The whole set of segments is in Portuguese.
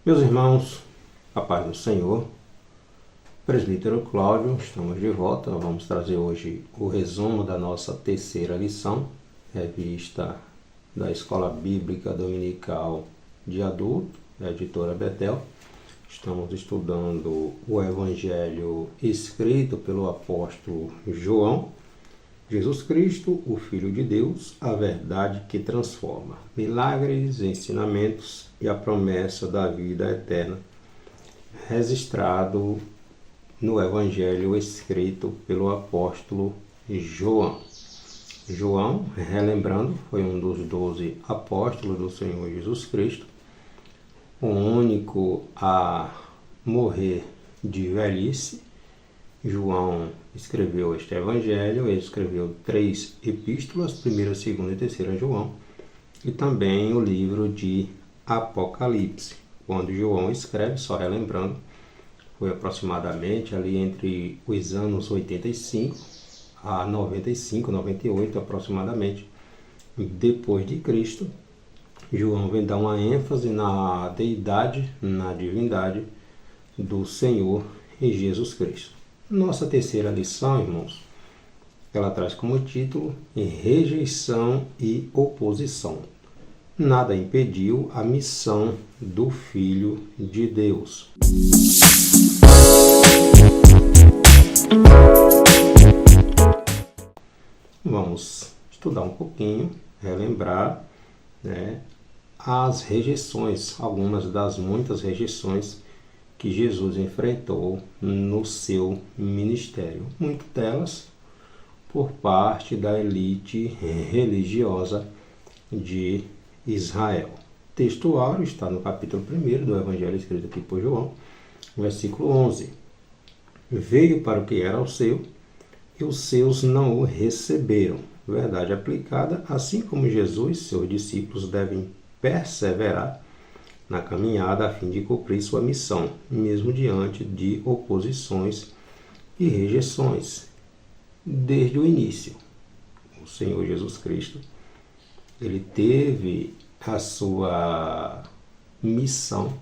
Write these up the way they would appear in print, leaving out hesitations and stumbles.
Meus irmãos, a paz do Senhor, presbítero Cláudio, estamos de volta. Vamos trazer hoje o resumo da nossa terceira lição, revista da Escola Bíblica Dominical de Adulto, da editora Betel. Estamos estudando o Evangelho escrito pelo apóstolo João. Jesus Cristo, o Filho de Deus, a verdade que transforma, milagres, ensinamentos e a promessa da vida eterna, registrado no Evangelho escrito pelo apóstolo João. João, relembrando, foi um dos 12 apóstolos do Senhor Jesus Cristo, o único a morrer de velhice. João escreveu este evangelho, ele escreveu 3 epístolas, 1ª, 2ª e 3ª João, e também o livro de Apocalipse. Quando João escreve, só relembrando, foi aproximadamente ali entre os anos 85 a 95, 98 aproximadamente, depois de Cristo. João vem dar uma ênfase na deidade, na divindade do Senhor e Jesus Cristo. Nossa terceira lição, irmãos, ela traz como título Rejeição e Oposição. Nada impediu a missão do Filho de Deus. Vamos estudar um pouquinho, relembrar, as rejeições, algumas das muitas rejeições que Jesus enfrentou no seu ministério. Muitas delas por parte da elite religiosa de Israel. O texto áureo está no capítulo 1 do Evangelho escrito aqui por João, versículo 11. Veio para o que era o seu, e os seus não o receberam. Verdade aplicada, assim como Jesus, seus discípulos devem perseverar na caminhada a fim de cumprir sua missão, mesmo diante de oposições e rejeições. Desde o início, o Senhor Jesus Cristo, ele teve a sua missão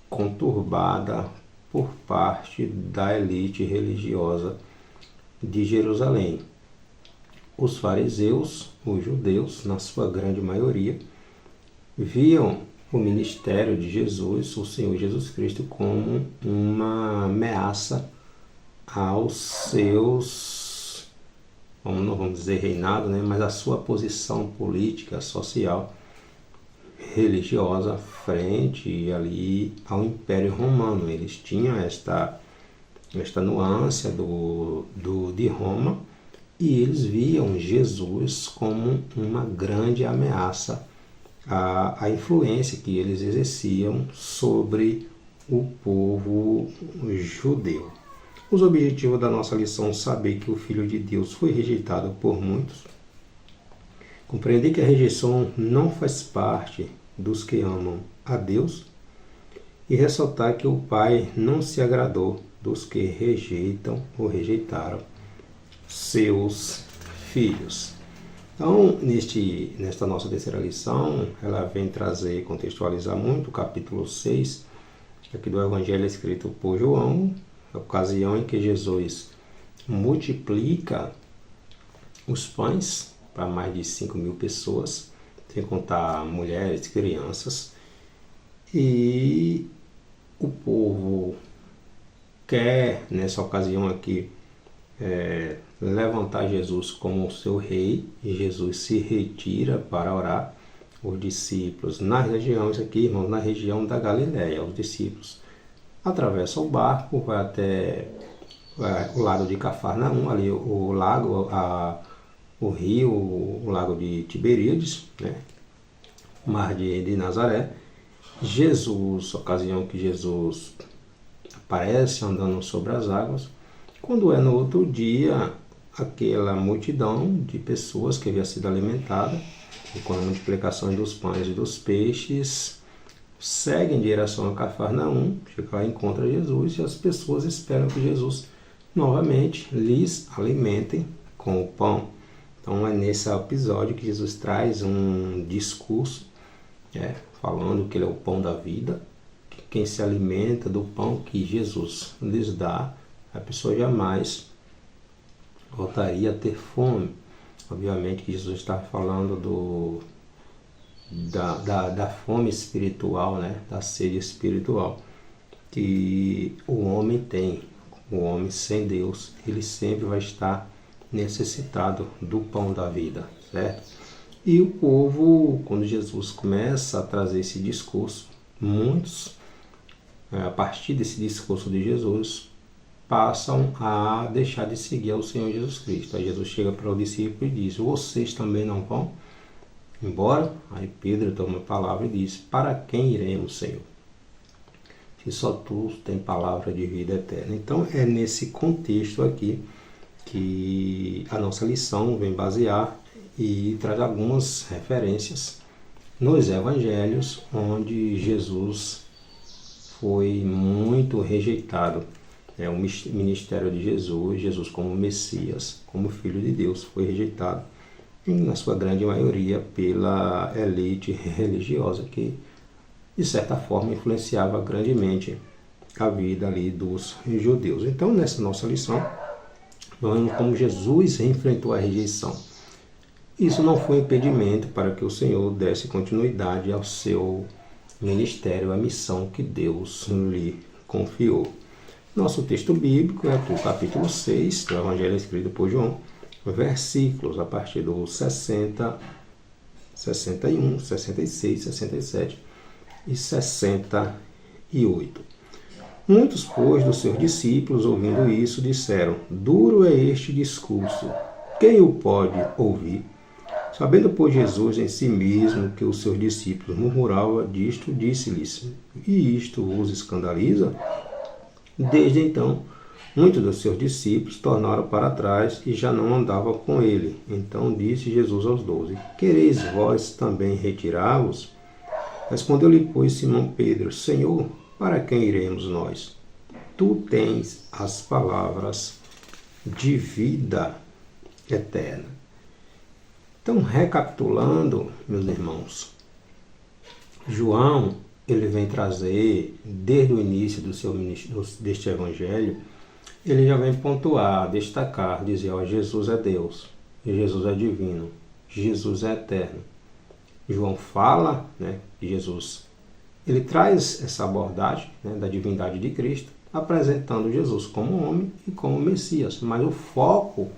conturbada por parte da elite religiosa de Jerusalém. Os fariseus, os judeus, na sua grande maioria, viam o ministério de Jesus, o Senhor Jesus Cristo, como uma ameaça aos seus, não vamos dizer reinado, mas a sua posição política, social, religiosa frente ali ao Império Romano. Eles tinham esta nuance de Roma, e eles viam Jesus como uma grande ameaça a influência que eles exerciam sobre o povo judeu. Os objetivos da nossa lição: saber que o Filho de Deus foi rejeitado por muitos, compreender que a rejeição não faz parte dos que amam a Deus e ressaltar que o Pai não se agradou dos que rejeitam ou rejeitaram seus filhos. Então, nesta nossa terceira lição, ela vem trazer, contextualizar muito o capítulo 6 aqui do Evangelho escrito por João, a ocasião em que Jesus multiplica os pães para mais de 5.000 pessoas, sem contar mulheres, crianças, e o povo quer, nessa ocasião aqui, levantar Jesus como seu rei, e Jesus se retira para orar. Os discípulos, nas regiões aqui, irmãos, na região da Galileia, os discípulos atravessam o barco, vai até o lado de Cafarnaum, ali o lago, o rio, o lago de Tiberíades, mar de Nazaré. Jesus, ocasião que Jesus aparece andando sobre as águas. Quando no outro dia, aquela multidão de pessoas que havia sido alimentada, e com a multiplicação dos pães e dos peixes, segue em direção a Cafarnaum, chega lá e encontra Jesus, e as pessoas esperam que Jesus novamente lhes alimentem com o pão. Então é nesse episódio que Jesus traz um discurso falando que ele é o pão da vida, que quem se alimenta do pão que Jesus lhes dá, a pessoa jamais voltaria a ter fome. Obviamente que Jesus está falando da fome espiritual, né? Da sede espiritual que o homem tem. O homem sem Deus, ele sempre vai estar necessitado do pão da vida, certo? E o povo, quando Jesus começa a trazer esse discurso, muitos, a partir desse discurso de Jesus, passam a deixar de seguir ao Senhor Jesus Cristo. Aí Jesus chega para o discípulo e diz: vocês também não vão embora? Aí Pedro toma a palavra e diz: para quem iremos, Senhor? Se só tu tem palavra de vida eterna. Então é nesse contexto aqui que a nossa lição vem basear e traz algumas referências nos evangelhos, onde Jesus foi muito rejeitado. O ministério de Jesus como Messias, como Filho de Deus, foi rejeitado, e na sua grande maioria, pela elite religiosa, que de certa forma influenciava grandemente a vida ali dos judeus. Então, nessa nossa lição, nós vemos como Jesus enfrentou a rejeição. Isso não foi impedimento para que o Senhor desse continuidade ao seu ministério, à missão que Deus lhe confiou. Nosso texto bíblico é o capítulo 6 do Evangelho escrito por João, versículos a partir do 60, 61, 66, 67 e 68. Muitos, pois, dos seus discípulos, ouvindo isso, disseram: duro é este discurso, quem o pode ouvir? Sabendo, pois, Jesus em si mesmo que os seus discípulos murmuravam disto, disse-lhes: e isto vos escandaliza? Desde então, muitos dos seus discípulos tornaram para trás e já não andavam com ele. Então disse Jesus aos 12: quereis vós também retirar-vos? Respondeu-lhe, pois, Simão Pedro: Senhor, para quem iremos nós? Tu tens as palavras de vida eterna. Então, recapitulando, meus irmãos, João, ele vem trazer, desde o início deste evangelho, ele já vem pontuar, destacar, dizer: ó, Jesus é Deus, Jesus é divino, Jesus é eterno. João fala, né, que Jesus, ele traz essa abordagem, né, da divindade de Cristo, apresentando Jesus como homem e como Messias. Mas o foco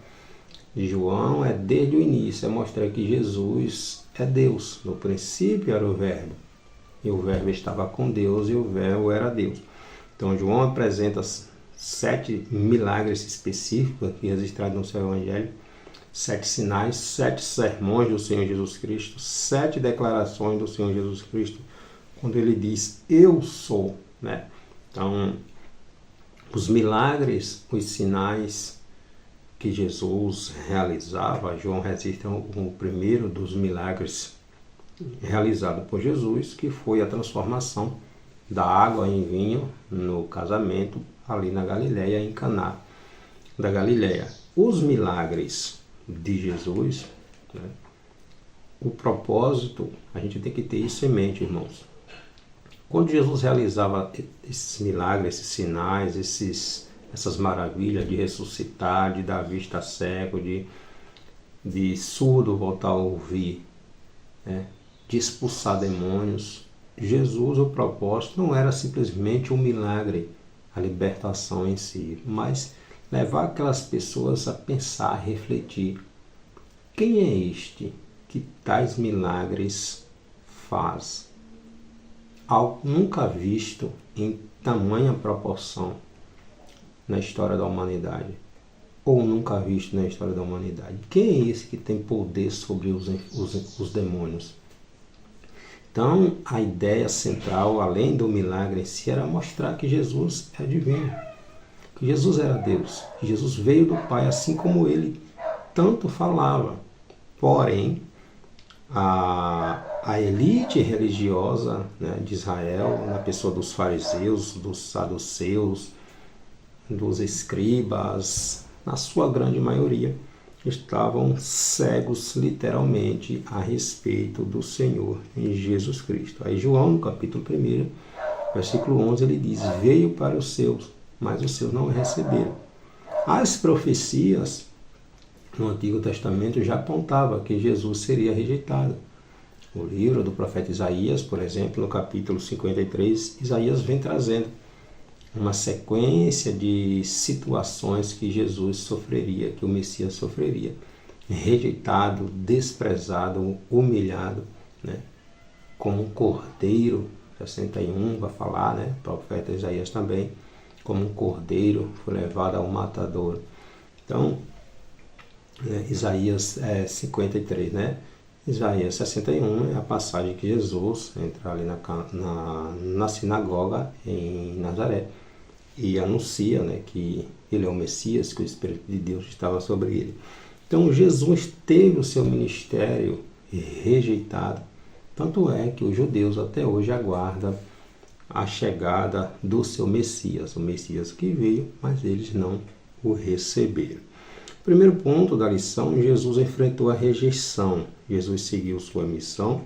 de João é desde o início, é mostrar que Jesus é Deus. No princípio era o Verbo, e o Verbo estava com Deus, e o Verbo era Deus. Então João apresenta 7 milagres específicos aqui registrados no seu Evangelho, 7 sinais, 7 sermões do Senhor Jesus Cristo, 7 declarações do Senhor Jesus Cristo, quando ele diz: eu sou, né? Então, os milagres, os sinais que Jesus realizava, João registra o primeiro dos milagres realizado por Jesus, que foi a transformação da água em vinho no casamento ali na Galileia, em Caná da Galileia. Os milagres de Jesus, né, o propósito, a gente tem que ter isso em mente, irmãos. Quando Jesus realizava esses milagres, esses sinais, essas maravilhas de ressuscitar, de dar vista a cego, de surdo voltar a ouvir, né, de expulsar demônios, Jesus, o propósito não era simplesmente um milagre, a libertação em si, mas levar aquelas pessoas a pensar, a refletir: quem é este que tais milagres faz? Algo nunca visto em tamanha proporção na história da humanidade, ou nunca visto na história da humanidade. Quem é esse que tem poder sobre os demônios? Então, a ideia central, além do milagre em si, era mostrar que Jesus é divino, que Jesus era Deus, que Jesus veio do Pai, assim como ele tanto falava. Porém, a elite religiosa, né, de Israel, na pessoa dos fariseus, dos saduceus, dos escribas, na sua grande maioria, estavam cegos literalmente a respeito do Senhor em Jesus Cristo. Aí João, no capítulo 1, versículo 11, ele diz: veio para os seus, mas os seus não o receberam. As profecias no Antigo Testamento já apontavam que Jesus seria rejeitado. O livro do profeta Isaías, por exemplo, no capítulo 53, Isaías vem trazendo uma sequência de situações que Jesus sofreria, que o Messias sofreria. Rejeitado, desprezado, humilhado, né? Como um cordeiro, 61 vai falar, né? O profeta Isaías também, como um cordeiro foi levado ao matador. Então, Isaías 53, né? Isaías 61 é a passagem que Jesus entra ali na sinagoga em Nazaré e anuncia, né, que ele é o Messias, que o Espírito de Deus estava sobre ele. Então Jesus teve o seu ministério rejeitado, tanto é que os judeus até hoje aguardam a chegada do seu Messias, o Messias que veio, mas eles não o receberam. Primeiro ponto da lição: Jesus enfrentou a rejeição. Jesus seguiu sua missão.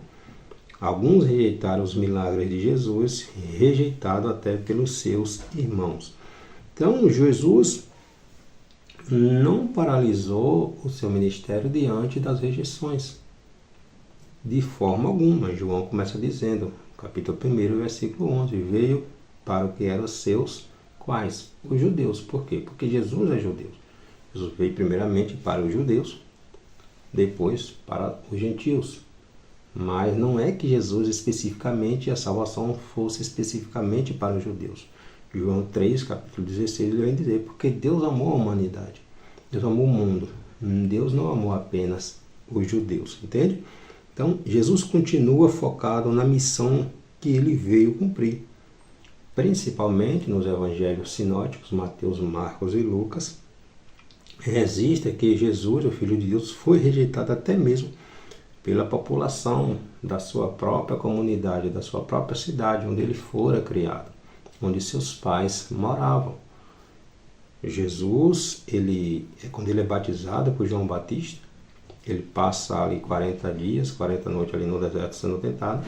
Alguns rejeitaram os milagres de Jesus, rejeitado até pelos seus irmãos. Então, Jesus não paralisou o seu ministério diante das rejeições, de forma alguma. João começa dizendo, capítulo 1, versículo 11, veio para o que eram seus, quais? Os judeus. Por quê? Porque Jesus é judeu. Jesus veio primeiramente para os judeus, depois para os gentios. Mas não é que Jesus especificamente, a salvação fosse especificamente para os judeus. João 3, capítulo 16, ele vai dizer, porque Deus amou a humanidade, Deus amou o mundo, Deus não amou apenas os judeus, entende? Então, Jesus continua focado na missão que ele veio cumprir, principalmente nos evangelhos sinóticos, Mateus, Marcos e Lucas. Registra que Jesus, o Filho de Deus, foi rejeitado até mesmo pela população da sua própria comunidade, da sua própria cidade, onde ele fora criado, onde seus pais moravam. Jesus, quando ele é batizado por João Batista, ele passa ali 40 dias, 40 noites ali no deserto sendo tentado.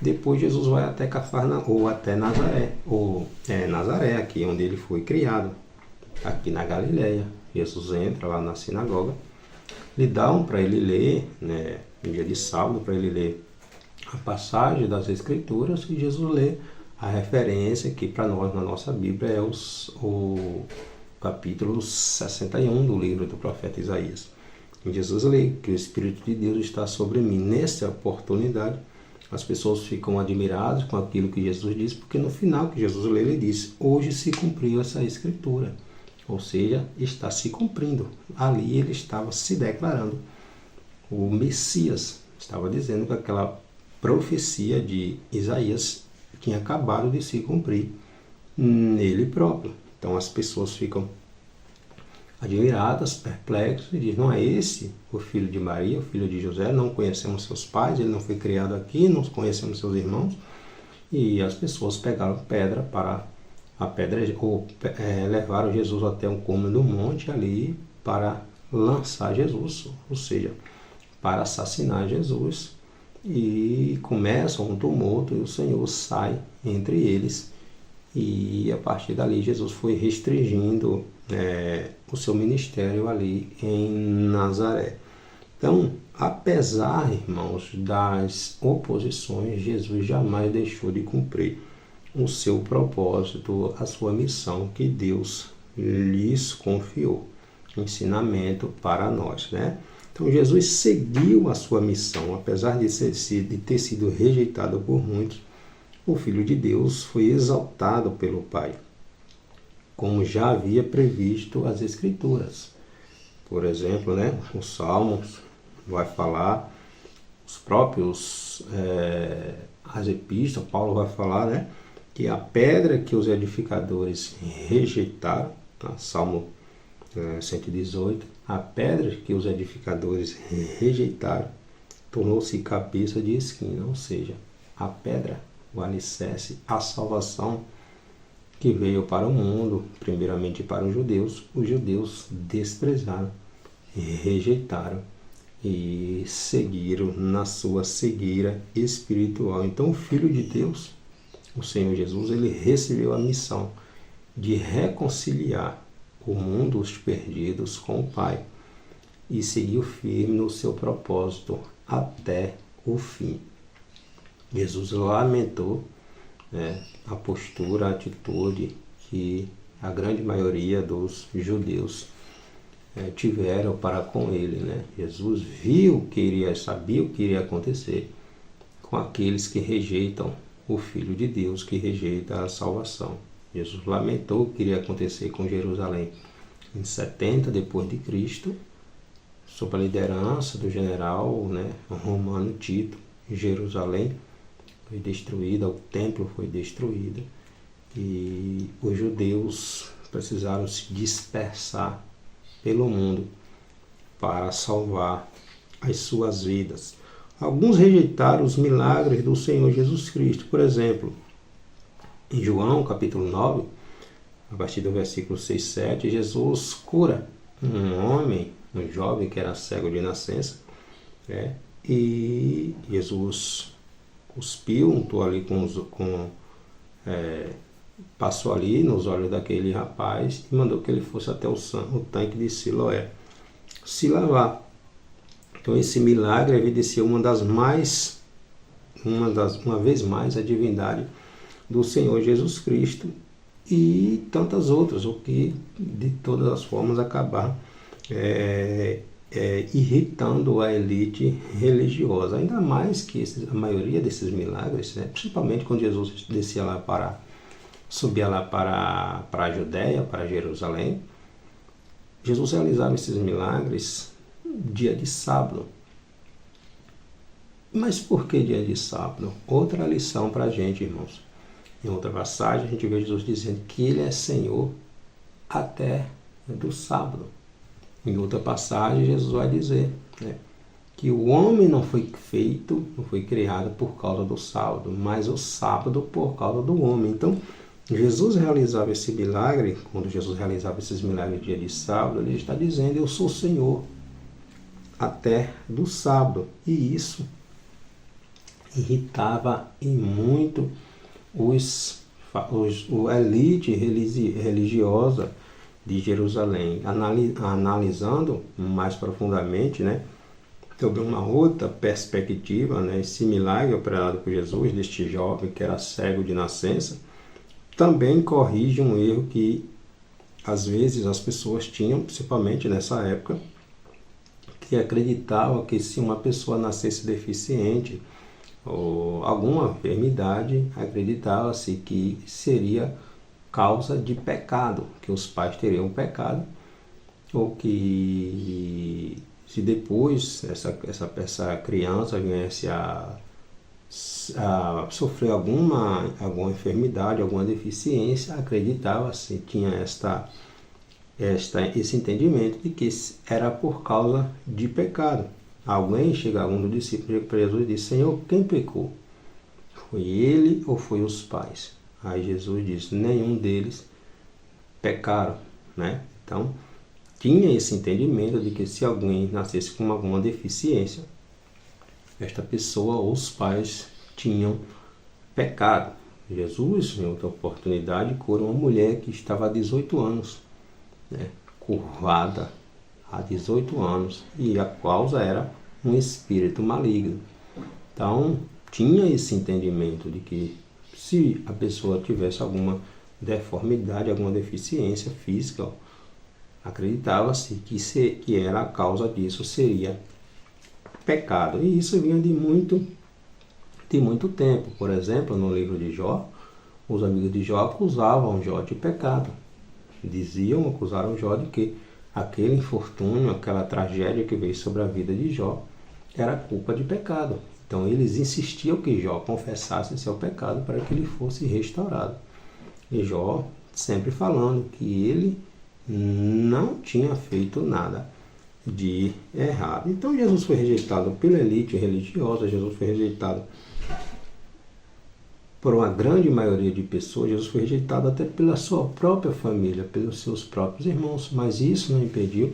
Depois Jesus vai até Cafarnaum, ou até Nazaré, Nazaré, aqui onde ele foi criado, aqui na Galileia. Jesus entra lá na sinagoga, lhe dão para ele ler, né, no dia de sábado, para ele ler a passagem das Escrituras, e Jesus lê a referência que para nós na nossa Bíblia é o capítulo 61 do livro do profeta Isaías. E Jesus lê que o Espírito de Deus está sobre mim. Nessa oportunidade, as pessoas ficam admiradas com aquilo que Jesus disse, porque no final que Jesus lê, ele diz: hoje se cumpriu essa Escritura. Ou seja, está se cumprindo. Ali ele estava se declarando o Messias. Estava dizendo que aquela profecia de Isaías tinha acabado de se cumprir nele próprio. Então as pessoas ficam admiradas, perplexas, e dizem: não é esse o filho de Maria, o filho de José? Não conhecemos seus pais, ele não foi criado aqui, não conhecemos seus irmãos. E as pessoas pegaram pedra para levaram Jesus até um cume do monte ali para lançar Jesus, ou seja, para assassinar Jesus. E começa um tumulto e o Senhor sai entre eles, e a partir dali Jesus foi restringindo o seu ministério ali em Nazaré. Então, apesar, irmãos, das oposições, Jesus jamais deixou de cumprir o seu propósito, a sua missão que Deus lhes confiou, ensinamento para nós, né? Então Jesus seguiu a sua missão, apesar de ter sido rejeitado por muitos. O Filho de Deus foi exaltado pelo Pai, como já havia previsto as Escrituras. Por exemplo, né, os Salmos vai falar, os próprios as epístolas, Paulo vai falar, né, que a pedra que os edificadores rejeitaram, tá? Salmo 118, a pedra que os edificadores rejeitaram tornou-se cabeça de esquina, ou seja, a pedra, o alicerce, a salvação que veio para o mundo, primeiramente para os judeus desprezaram rejeitaram e seguiram na sua cegueira espiritual. Então o Filho de Deus, o Senhor Jesus, ele recebeu a missão de reconciliar o mundo, os perdidos, com o Pai, e seguiu firme no seu propósito até o fim. Jesus lamentou, a postura, a atitude que a grande maioria dos judeus tiveram para com ele. Jesus sabia o que iria acontecer com aqueles que rejeitam o Filho de Deus, que rejeita a salvação. Jesus lamentou o que iria acontecer com Jerusalém em 70 depois de Cristo, sob a liderança do general romano Tito. Jerusalém foi destruída, o templo foi destruído e os judeus precisaram se dispersar pelo mundo para salvar as suas vidas. Alguns rejeitaram os milagres do Senhor Jesus Cristo. Por exemplo, em João capítulo 9, a partir do versículo 6, 7, Jesus cura um homem, um jovem que era cego de nascença, e Jesus cuspiu, untou ali passou ali nos olhos daquele rapaz e mandou que ele fosse até o tanque de Siloé se lavar. Então esse milagre evidencia uma vez mais a divindade do Senhor Jesus Cristo e tantas outras, o que de todas as formas acabar irritando a elite religiosa. Ainda mais que a maioria desses milagres, principalmente quando Jesus subia lá para a Judéia, para Jerusalém, Jesus realizava esses milagres dia de sábado. Mas por que dia de sábado? Outra lição para a gente, irmãos. Em outra passagem, a gente vê Jesus dizendo que Ele é Senhor até do sábado. Em outra passagem, Jesus vai dizer que o homem não foi criado por causa do sábado, mas o sábado por causa do homem. Então, Jesus realizava esse milagre, quando Jesus realizava esses milagres no dia de sábado, Ele está dizendo: eu sou Senhor até do sábado. E isso irritava e muito a elite religiosa de Jerusalém. Analisando mais profundamente, sobre uma outra perspectiva, esse milagre operado por Jesus, deste jovem que era cego de nascença, também corrige um erro que às vezes as pessoas tinham, principalmente nessa época, que acreditavam que se uma pessoa nascesse deficiente ou alguma enfermidade, acreditava-se que seria causa de pecado, que os pais teriam pecado, ou que se depois essa criança viesse a sofrer alguma enfermidade, alguma deficiência, acreditava-se, tinha esse entendimento de que era por causa de pecado. Um dos discípulos de Jesus disse: Senhor, quem pecou? Foi ele ou foi os pais? Aí Jesus disse: nenhum deles pecaram. Então, tinha esse entendimento de que se alguém nascesse com alguma deficiência, esta pessoa ou os pais tinham pecado. Jesus, em outra oportunidade, cura uma mulher que estava há 18 anos, curvada há 18 anos, e a causa era um espírito maligno. Então, tinha esse entendimento de que se a pessoa tivesse alguma deformidade, alguma deficiência física, acreditava-se que era a causa disso, seria pecado. E isso vinha de muito tempo. Por exemplo, no livro de Jó, os amigos de Jó acusavam Jó de pecado. Acusaram Jó de que aquele infortúnio, aquela tragédia que veio sobre a vida de Jó era culpa de pecado. Então eles insistiam que Jó confessasse seu pecado para que ele fosse restaurado. E Jó sempre falando que ele não tinha feito nada de errado. Então Jesus foi rejeitado pela elite religiosa, Jesus foi rejeitado por uma grande maioria de pessoas, Jesus foi rejeitado até pela sua própria família, pelos seus próprios irmãos, mas isso não impediu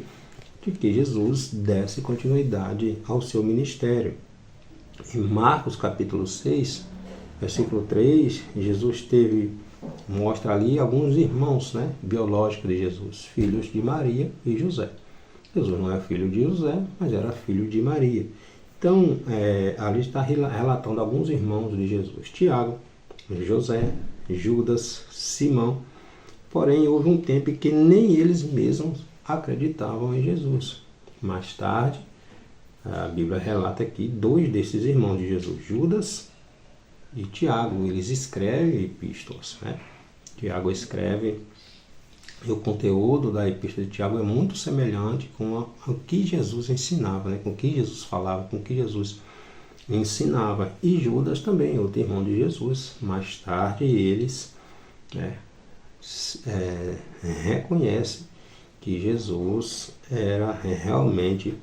de que Jesus desse continuidade ao seu ministério. Em Marcos capítulo 6, versículo 3, Jesus mostra ali alguns irmãos, biológicos de Jesus, filhos de Maria e José. Jesus não é filho de José, mas era filho de Maria. Então, ali está relatando alguns irmãos de Jesus: Tiago, José, Judas, Simão. Porém, houve um tempo em que nem eles mesmos acreditavam em Jesus. Mais tarde, a Bíblia relata aqui 2 desses irmãos de Jesus, Judas e Tiago. Eles escrevem epístolas. Tiago escreve, e o conteúdo da epístola de Tiago é muito semelhante com o que Jesus ensinava, com o que Jesus falava, com o que Jesus ensinava. E Judas também, outro irmão de Jesus. Mais tarde, eles reconhecem que Jesus era realmente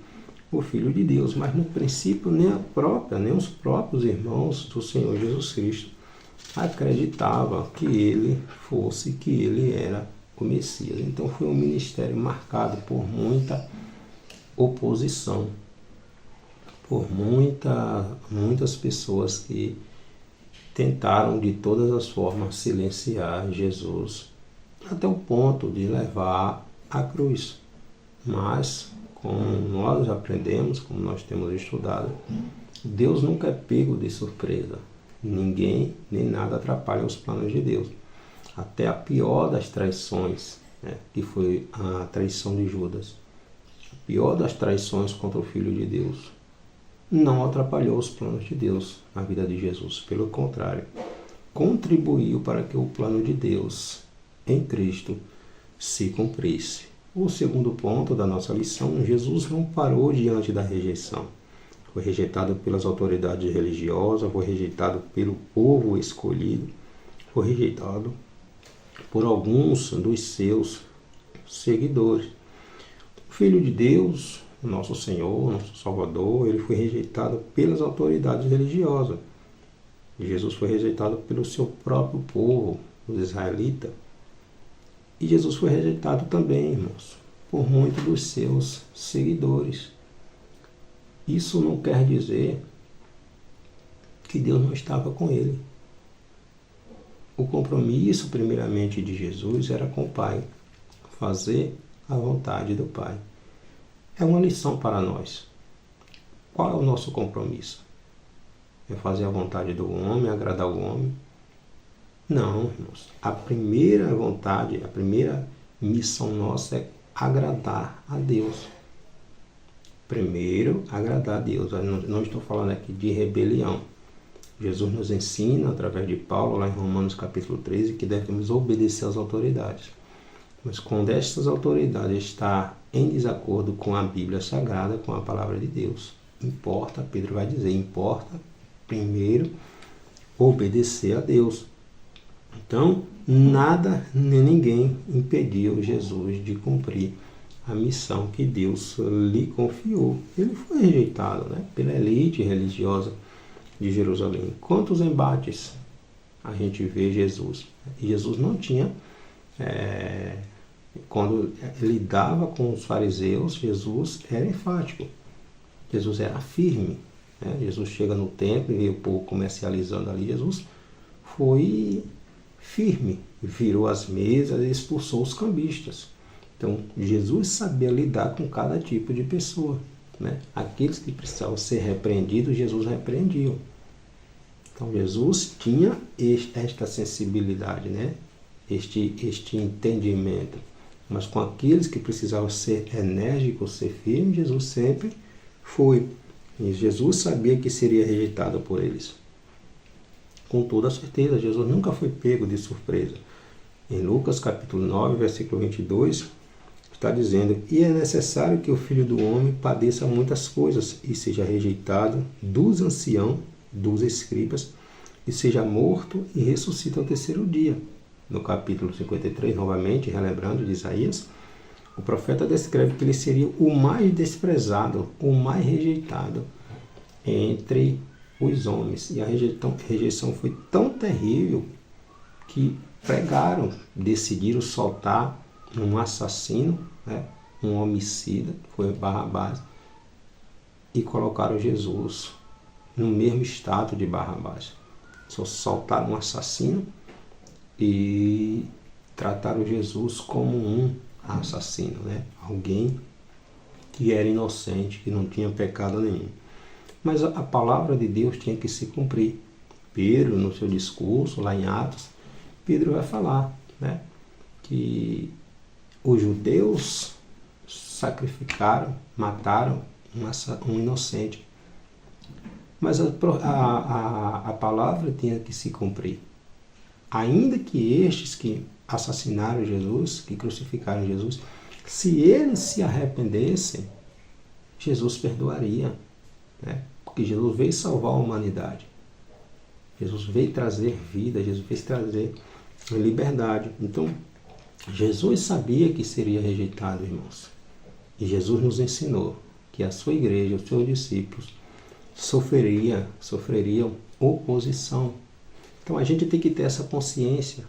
o Filho de Deus, mas no princípio nem os próprios irmãos do Senhor Jesus Cristo acreditavam que ele era o Messias. Então foi um ministério marcado por muita oposição, por muitas pessoas que tentaram de todas as formas silenciar Jesus, até o ponto de levar à cruz. Mas, como nós aprendemos, como nós temos estudado, Deus nunca é pego de surpresa. Ninguém nem nada atrapalha os planos de Deus. Até a pior das traições, que foi a traição de Judas, a pior das traições contra o Filho de Deus, não atrapalhou os planos de Deus na vida de Jesus. Pelo contrário, contribuiu para que o plano de Deus em Cristo se cumprisse. O segundo ponto da nossa lição: Jesus não parou diante da rejeição. Foi rejeitado pelas autoridades religiosas, foi rejeitado pelo povo escolhido, foi rejeitado por alguns dos seus seguidores. O Filho de Deus, nosso Senhor, nosso Salvador, ele foi rejeitado pelas autoridades religiosas. Jesus foi rejeitado pelo seu próprio povo, os israelitas. E Jesus foi rejeitado também, irmãos, por muitos dos seus seguidores. Isso não quer dizer que Deus não estava com ele. O compromisso, primeiramente, de Jesus era com o Pai, fazer a vontade do Pai. É uma lição para nós. Qual é o nosso compromisso? É fazer a vontade do homem, agradar o homem? Não, irmãos. A primeira vontade, a primeira missão nossa é agradar a Deus. Primeiro, agradar a Deus. Eu não estou falando aqui de rebelião. Jesus nos ensina, através de Paulo, lá em Romanos capítulo 13, que devemos obedecer às autoridades. Mas quando estas autoridades estão em desacordo com a Bíblia Sagrada, com a palavra de Deus, Pedro vai dizer, importa primeiro obedecer a Deus. Então, nada nem ninguém impediu Jesus de cumprir a missão que Deus lhe confiou. Ele foi rejeitado pela elite religiosa de Jerusalém. Quantos embates a gente vê Jesus? E Jesus não tinha, quando ele lidava com os fariseus, Jesus era enfático, Jesus era firme. Jesus chega no templo e o povo comercializando ali, Jesus foi firme, virou as mesas e expulsou os cambistas. Então, Jesus sabia lidar com cada tipo de pessoa. Aqueles que precisavam ser repreendidos, Jesus repreendia. Então, Jesus tinha esta sensibilidade, este entendimento. Mas com aqueles que precisavam ser enérgicos, ser firmes, Jesus sempre foi. E Jesus sabia que seria rejeitado por eles. Com toda certeza, Jesus nunca foi pego de surpresa. Em Lucas capítulo 9, versículo 22, está dizendo: e é necessário que o Filho do Homem padeça muitas coisas e seja rejeitado dos anciãos, dos escribas, e seja morto e ressuscita ao terceiro dia. No capítulo 53, novamente, relembrando de Isaías, o profeta descreve que ele seria o mais desprezado, o mais rejeitado entre os homens. E a rejeição foi tão terrível que decidiram soltar um assassino, um homicida, foi Barrabás, e colocaram Jesus no mesmo estado de Barrabás. Só soltaram um assassino e trataram Jesus como um assassino, né? Alguém que era inocente, que não tinha pecado nenhum. Mas a palavra de Deus tinha que se cumprir. Pedro, no seu discurso, lá em Atos, Pedro vai falar, né, que os judeus sacrificaram, mataram um inocente. Mas a palavra tinha que se cumprir. Ainda que estes que assassinaram Jesus, que crucificaram Jesus, se eles se arrependessem, Jesus perdoaria, né? Porque Jesus veio salvar a humanidade. Jesus veio trazer vida, Jesus veio trazer liberdade. Então, Jesus sabia que seria rejeitado, irmãos. E Jesus nos ensinou que a sua igreja, os seus discípulos, sofreriam oposição. Então, a gente tem que ter essa consciência.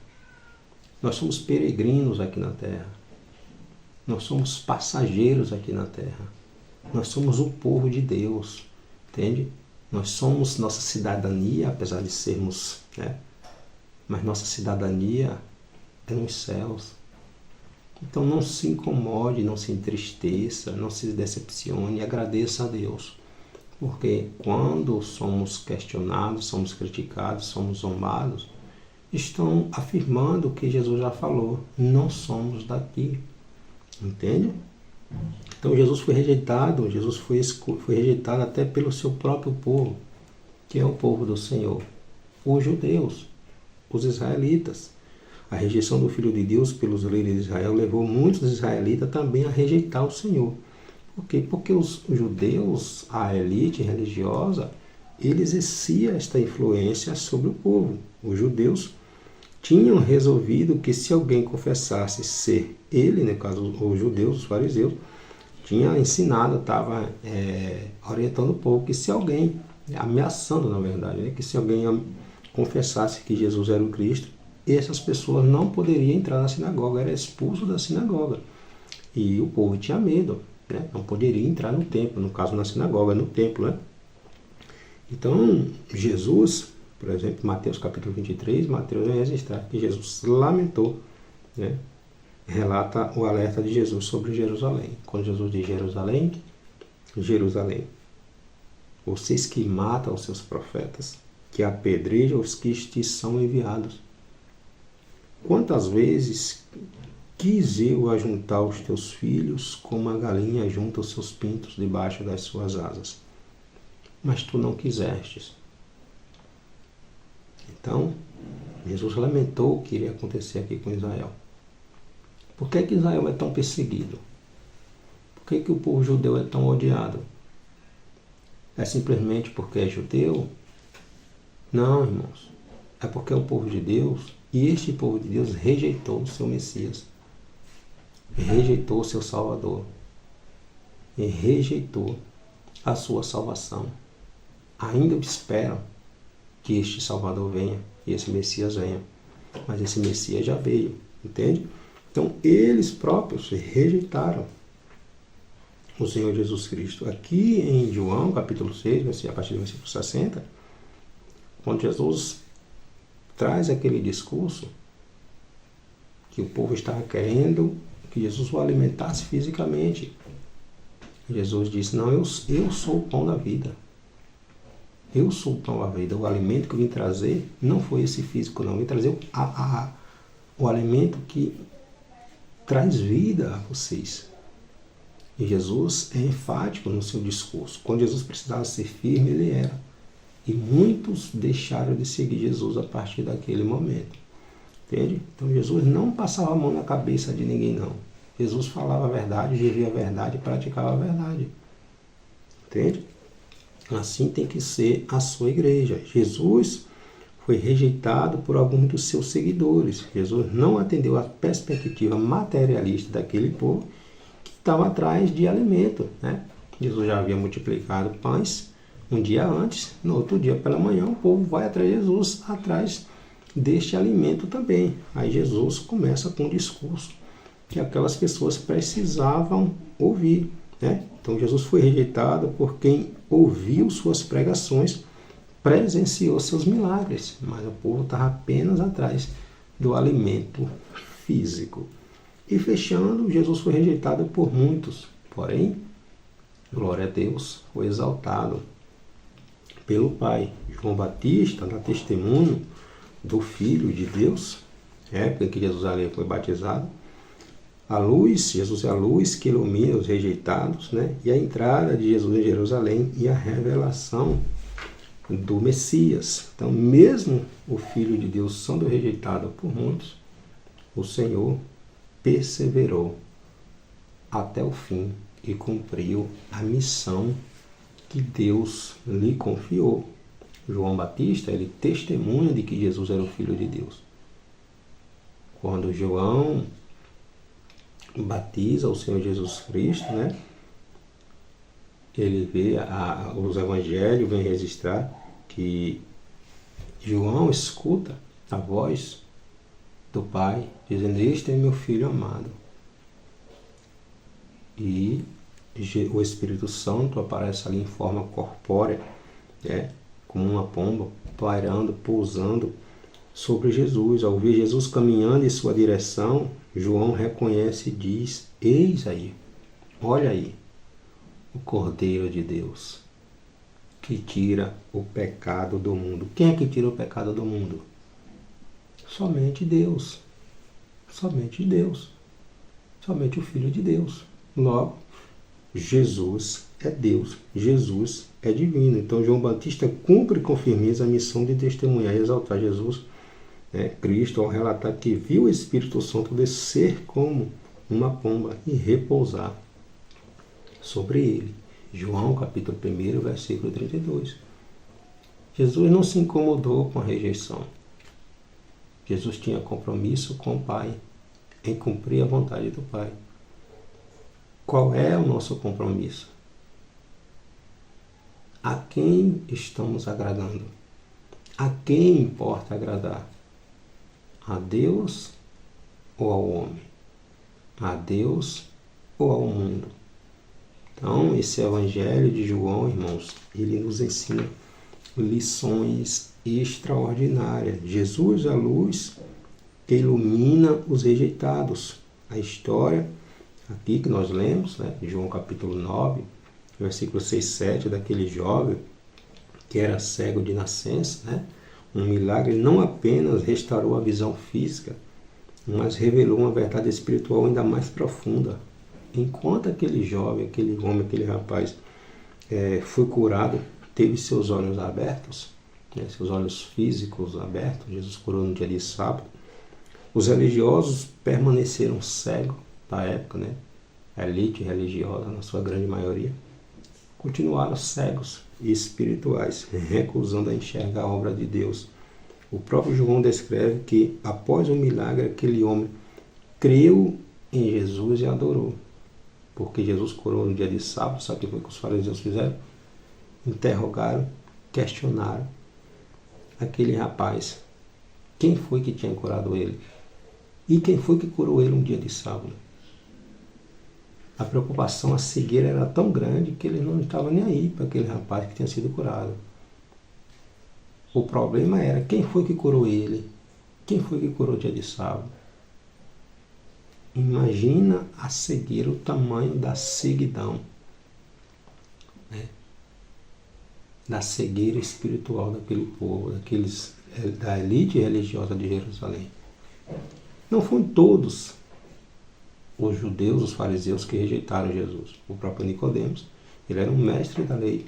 Nós somos peregrinos aqui na terra. Nós somos passageiros aqui na terra. Nós somos o povo de Deus, entende? Nós somos nossa cidadania, apesar de sermos, né? Mas nossa cidadania é nos céus. Então não se incomode, não se entristeça, não se decepcione, agradeça a Deus. Porque quando somos questionados, somos criticados, somos zombados, estão afirmando o que Jesus já falou, não somos daqui. Entende? Então Jesus foi rejeitado, Jesus foi rejeitado até pelo seu próprio povo, que é o povo do Senhor, os judeus, os israelitas. A rejeição do Filho de Deus pelos líderes de Israel levou muitos israelitas também a rejeitar o Senhor. Por quê? Porque os judeus, a elite religiosa, ele exercia esta influência sobre o povo. Os judeus tinham resolvido que se alguém confessasse ser ele, no caso os judeus, os fariseus, tinha ensinado, estava orientando o povo que se alguém, ameaçando na verdade, né, que se alguém confessasse que Jesus era o Cristo, essas pessoas não poderiam entrar na sinagoga, era expulso da sinagoga. E o povo tinha medo, né, não poderia entrar no templo, no caso na sinagoga, no templo, né? Então, Jesus, por exemplo, Mateus capítulo 23, Mateus vai registrar que Jesus lamentou, né? Relata o alerta de Jesus sobre Jerusalém. Quando Jesus diz Jerusalém, Jerusalém, vocês que matam os seus profetas, que apedrejam os que te são enviados. Quantas vezes quis eu ajuntar os teus filhos como a galinha junta os seus pintos debaixo das suas asas, mas tu não quisestes. Então, Jesus lamentou o que iria acontecer aqui com Israel. Por que Israel é tão perseguido? Por que o povo judeu é tão odiado? É simplesmente porque é judeu? Não, irmãos. É porque é o povo de Deus, e este povo de Deus rejeitou o seu Messias, rejeitou o seu Salvador, e rejeitou a sua salvação. Ainda esperam que este Salvador venha, e esse Messias venha. Mas esse Messias já veio, entende? Então, eles próprios rejeitaram o Senhor Jesus Cristo. Aqui em João, capítulo 6, a partir do versículo 60, quando Jesus traz aquele discurso que o povo estava querendo que Jesus o alimentasse fisicamente. Jesus disse, não, eu sou o pão da vida. Eu sou o pão da vida. O alimento que eu vim trazer não foi esse físico, não. Eu vim trazer o alimento que traz vida a vocês. E Jesus é enfático no seu discurso. Quando Jesus precisava ser firme, ele era. E muitos deixaram de seguir Jesus a partir daquele momento. Entende? Então Jesus não passava a mão na cabeça de ninguém, não. Jesus falava a verdade, vivia a verdade e praticava a verdade. Entende? Assim tem que ser a sua igreja. Jesus foi rejeitado por alguns dos seus seguidores. Jesus não atendeu à perspectiva materialista daquele povo que estava atrás de alimento, né? Jesus já havia multiplicado pães um dia antes, no outro dia pela manhã o povo vai atrás de Jesus, atrás deste alimento também. Aí Jesus começa com um discurso que aquelas pessoas precisavam ouvir, né? Então Jesus foi rejeitado por quem ouviu suas pregações, presenciou seus milagres, mas o povo estava apenas atrás do alimento físico. E fechando, Jesus foi rejeitado por muitos, porém, glória a Deus, foi exaltado pelo Pai. João Batista dá testemunho do Filho de Deus, época em que Jesus ali foi batizado. A luz, Jesus é a luz que ilumina os rejeitados, né? E a entrada de Jesus em Jerusalém e a revelação do Messias. Então, mesmo o Filho de Deus sendo rejeitado por muitos, o Senhor perseverou até o fim e cumpriu a missão que Deus lhe confiou. João Batista, ele testemunha de que Jesus era o Filho de Deus. Quando João batiza o Senhor Jesus Cristo, né? Ele vê, os evangelhos vêm registrar que João escuta a voz do Pai, dizendo: este é meu Filho amado. E o Espírito Santo aparece ali em forma corpórea, né? Como uma pomba, pairando, pousando sobre Jesus. Ao ver Jesus caminhando em sua direção, João reconhece e diz: eis aí, olha aí, o Cordeiro de Deus, que tira o pecado do mundo. Quem é que tira o pecado do mundo? Somente Deus. Somente Deus. Somente o Filho de Deus. Logo, Jesus é Deus. Jesus é divino. Então, João Batista cumpre com firmeza a missão de testemunhar e exaltar Jesus, Cristo, ao relatar que viu o Espírito Santo descer como uma pomba e repousar sobre ele. João, capítulo 1, versículo 32. Jesus não se incomodou com a rejeição. Jesus tinha compromisso com o Pai, em cumprir a vontade do Pai. Qual é o nosso compromisso? A quem estamos agradando? A quem importa agradar? A Deus ou ao homem? A Deus ou ao mundo? Então, esse Evangelho de João, irmãos, ele nos ensina lições extraordinárias. Jesus é a luz que ilumina os rejeitados. A história aqui que nós lemos, João capítulo 9, versículo 6 e 7, daquele jovem que era cego de nascença, Um milagre não apenas restaurou a visão física, mas revelou uma verdade espiritual ainda mais profunda. Enquanto aquele jovem, aquele homem, aquele rapaz foi curado, teve seus olhos abertos, seus olhos físicos abertos, Jesus curou no dia de sábado, os religiosos permaneceram cegos da época, a elite religiosa, na sua grande maioria, continuaram cegos e espirituais, recusando a enxergar a obra de Deus. O próprio João descreve que, após o milagre, aquele homem creu em Jesus e adorou. Porque Jesus curou no dia de sábado, sabe o que foi que os fariseus fizeram? Interrogaram, questionaram aquele rapaz. Quem foi que tinha curado ele? E quem foi que curou ele no dia de sábado? A preocupação, a cegueira era tão grande que ele não estava nem aí para aquele rapaz que tinha sido curado. O problema era quem foi que curou ele? Quem foi que curou o dia de sábado? Imagina a cegueira, o tamanho da ceguidão, da cegueira espiritual daquele povo, da elite religiosa de Jerusalém. Não foram todos os judeus, os fariseus, que rejeitaram Jesus. O próprio Nicodemos, ele era um mestre da lei.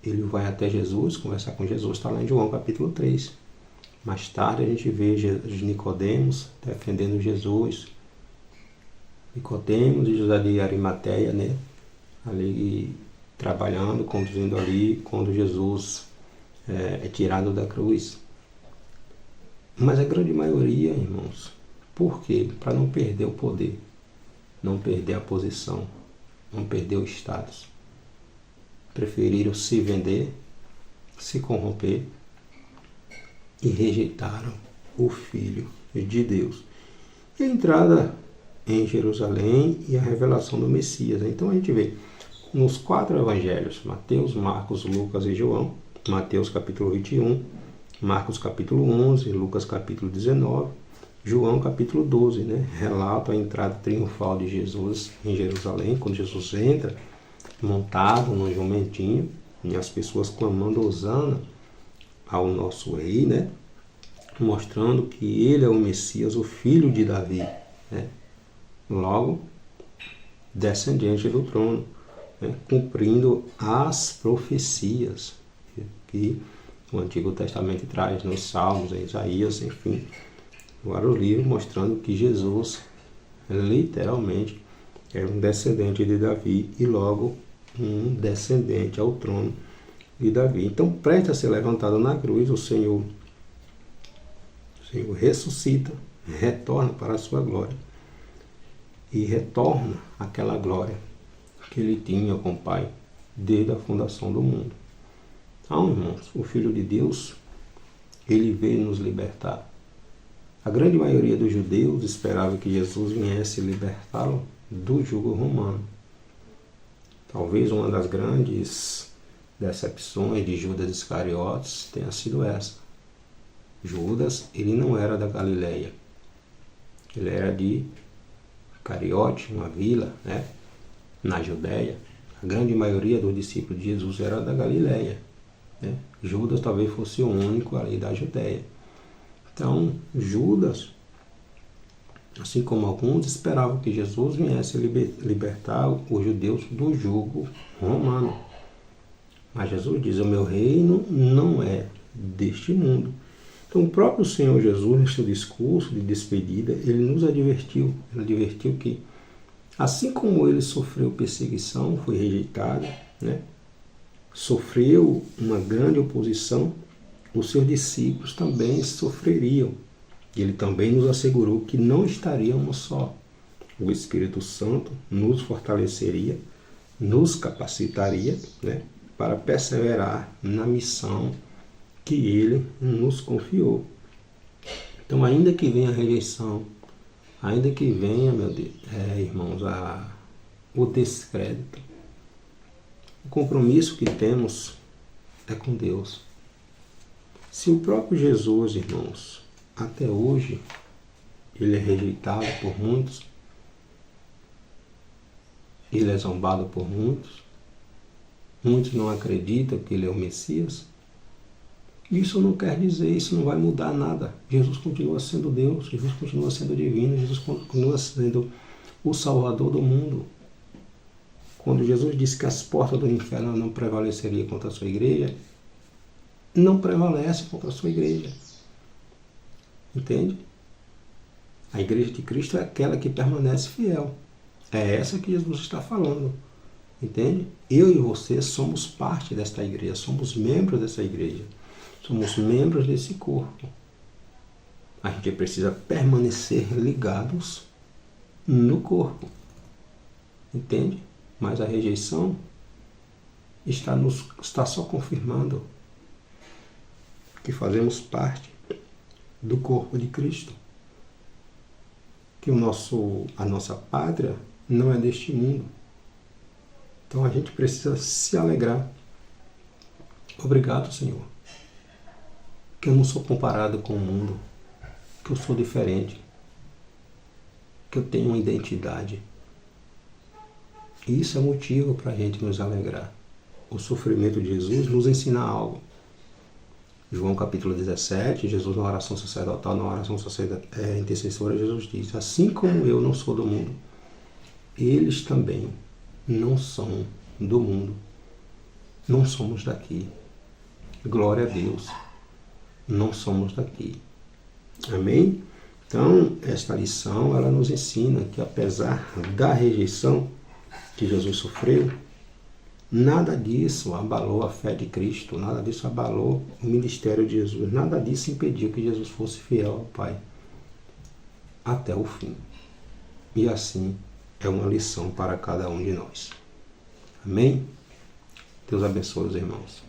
Ele vai até Jesus, conversar com Jesus, está lá em João capítulo 3. Mais tarde a gente vê Nicodemos defendendo Jesus. Nicodemos e José de Arimateia, ali trabalhando, conduzindo ali, quando Jesus é tirado da cruz. Mas a grande maioria, irmãos, por quê? Para não perder o poder, não perder a posição, não perder o status. Preferiram se vender, se corromper e rejeitaram o Filho de Deus. e a entrada em Jerusalém e a revelação do Messias. Então a gente vê nos 4 evangelhos, Mateus, Marcos, Lucas e João, Mateus capítulo 21, Marcos capítulo 11, Lucas capítulo 19, João capítulo 12, né? Relata a entrada triunfal de Jesus em Jerusalém, quando Jesus entra montado num jumentinho, e as pessoas clamando hosana ao nosso rei, né? Mostrando que ele é o Messias, o filho de Davi, né? Logo, descendente do trono, né? Cumprindo as profecias que o Antigo Testamento traz nos Salmos, em Isaías, enfim, vários livros mostrando que Jesus literalmente era um descendente de Davi e logo um descendente ao trono de Davi. Então, prestes a ser levantado na cruz, o Senhor ressuscita, retorna para a sua glória e retorna aquela glória que ele tinha com o Pai desde a fundação do mundo. Então, irmãos, o Filho de Deus, ele veio nos libertar. A grande maioria dos judeus esperava que Jesus viesse libertá-lo do jugo romano. Talvez uma das grandes decepções de Judas Iscariotes tenha sido essa. Judas, ele não era da Galileia. Ele era de Cariote, uma vila, né, na Judéia. A grande maioria dos discípulos de Jesus era da Galileia, né? Judas talvez fosse o único ali da Judéia. Então, Judas, assim como alguns, esperavam que Jesus viesse libertar os judeus do jugo romano. Mas Jesus diz, o meu reino não é deste mundo. Então, o próprio Senhor Jesus, no seu discurso de despedida, ele nos advertiu. Ele advertiu que, assim como ele sofreu perseguição, foi rejeitado, né? Sofreu uma grande oposição, os seus discípulos também sofreriam. Ele também nos assegurou que não estaríamos só. O Espírito Santo nos fortaleceria, nos capacitaria, né, para perseverar na missão que ele nos confiou. Então, ainda que venha a rejeição, ainda que venha, meu Deus, irmãos, o descrédito, o compromisso que temos é com Deus. Se o próprio Jesus, irmãos, até hoje, ele é rejeitado por muitos, ele é zombado por muitos, muitos não acreditam que ele é o Messias, isso não quer dizer, isso não vai mudar nada. Jesus continua sendo Deus, Jesus continua sendo divino, Jesus continua sendo o Salvador do mundo. Quando Jesus disse que as portas do inferno não prevaleceriam contra a sua igreja, não prevalece contra a sua igreja. Entende? A igreja de Cristo é aquela que permanece fiel. É essa que Jesus está falando. Entende? Eu e você somos parte desta igreja, somos membros dessa igreja. Somos membros desse corpo. A gente precisa permanecer ligados no corpo. Entende? Mas a rejeição está só confirmando que fazemos parte do corpo de Cristo. Que a nossa pátria não é deste mundo. Então a gente precisa se alegrar. Obrigado, Senhor. Que eu não sou comparado com o mundo. Que eu sou diferente. Que eu tenho uma identidade. E isso é motivo para a gente nos alegrar. O sofrimento de Jesus nos ensina algo. João capítulo 17, Jesus na oração sacerdotal, na oração intercessora, Jesus diz, assim como eu não sou do mundo, eles também não são do mundo. Não somos daqui. Glória a Deus. Não somos daqui. Amém? Então, esta lição, ela nos ensina que apesar da rejeição que Jesus sofreu, nada disso abalou a fé de Cristo, nada disso abalou o ministério de Jesus, nada disso impediu que Jesus fosse fiel ao Pai até o fim. E assim é uma lição para cada um de nós. Amém? Deus abençoe os irmãos.